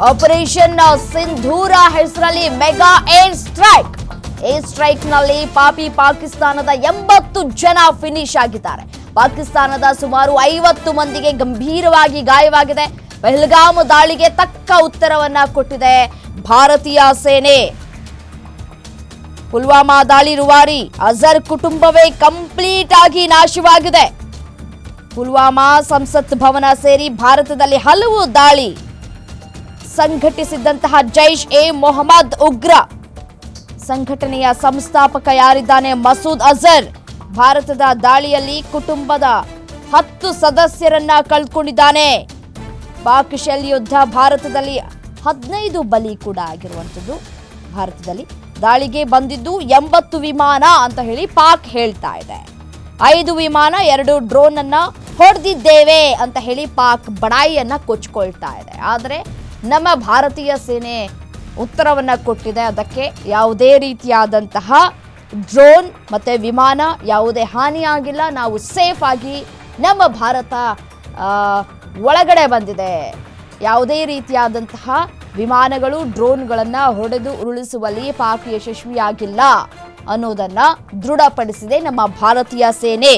Operation ಸಿಂಧೂರ ಹೆಸರಲ್ಲಿ mega air strike ನಲ್ಲಿ ಪಾಕಿಸ್ತಾನದ 80 ಜನ ಫಿನಿಶ್ ಆಗಿದ್ದಾರೆ. ಪಾಕಿಸ್ತಾನದ ಸುಮಾರು 50 ಮಂದಿಗೆ ಗಂಭೀರವಾಗಿ ಗಾಯವಾಗಿದೆ. ಪಹಲ್ಗಾಮ್ ದಾಳಿಗೆ ತಕ್ಕ ಉತ್ತರವನ್ನ ಕೊಟ್ಟಿದೆ ಭಾರತೀಯ ಸೇನೆ. ಪುಲ್ವಾಮಾ ದಾಳಿ ರೂವಾರಿ ಅಜರ್ ಕುಟುಂಬವೇ ಕಂಪ್ಲೀಟ್ ಆಗಿ ನಾಶವಾಗಿದೆ. ಪುಲ್ವಾಮಾ ಸಂಸತ್ ಭವನ ಸೇರಿ ಭಾರತದಲ್ಲಿ ಹಲವು ದಾಳಿ ಸಂಘಟಿಸಿದಂತಹ ಜೈಷ್ ಎ ಮೊಹಮ್ಮದ್ ಉಗ್ರ ಸಂಘಟನೆಯ ಸಂಸ್ಥಾಪಕ ಯಾರಿದ್ದಾನೆ ಮಸೂದ್ ಅಜರ್ ಭಾರತದ ದಾಳಿಯಲ್ಲಿ ಕುಟುಂಬದ 10 ಸದಸ್ಯರನ್ನ ಕಳ್ಕೊಂಡಿದ್ದಾನೆ. ಪಾಕ್ ಶೆಲ್ ಯುದ್ಧ ಭಾರತದಲ್ಲಿ 15 ಬಲಿ ಕೂಡ ಆಗಿರುವಂಥದ್ದು. ಭಾರತದಲ್ಲಿ ದಾಳಿಗೆ ಬಂದಿದ್ದು 80 ವಿಮಾನ ಅಂತ ಹೇಳಿ ಪಾಕ್ ಹೇಳ್ತಾ ಇದೆ. 5 ವಿಮಾನ 2 ಡ್ರೋನ್ ಅನ್ನ ಹೊಡೆದಿದ್ದೇವೆ ಅಂತ ಹೇಳಿ ಪಾಕ್ ಬಡಾಯಿಯನ್ನ ಕೊಚ್ಕೊಳ್ತಾ ಇದೆ. ಆದರೆ ನಮ್ಮ ಭಾರತೀಯ ಸೇನೆ ಉತ್ತರವನ್ನ ಕೊಟ್ಟಿದೆ. ಅದಕ್ಕೆ ಯಾವುದೇ ರೀತಿಯಾದಂತಹ ಡ್ರೋನ್ ಮತ್ತೆ ವಿಮಾನ ಯಾವುದೇ ಹಾನಿಯಾಗಿಲ್ಲ. ನಾವು ಸೇಫ್ ಆಗಿ ನಮ್ಮ ಭಾರತ ಒಳಗಡೆ ಬಂದಿದೆ. ಯಾವುದೇ ರೀತಿಯಾದಂತಹ ವಿಮಾನಗಳು ಡ್ರೋನ್ಗಳನ್ನು ಹೊಡೆದು ಉರುಳಿಸುವಲ್ಲಿ ಪಾಕ್ ಯಶಸ್ವಿಯಾಗಿಲ್ಲ ಅನ್ನೋದನ್ನ ದೃಢಪಡಿಸಿದೆ ನಮ್ಮ ಭಾರತೀಯ ಸೇನೆ.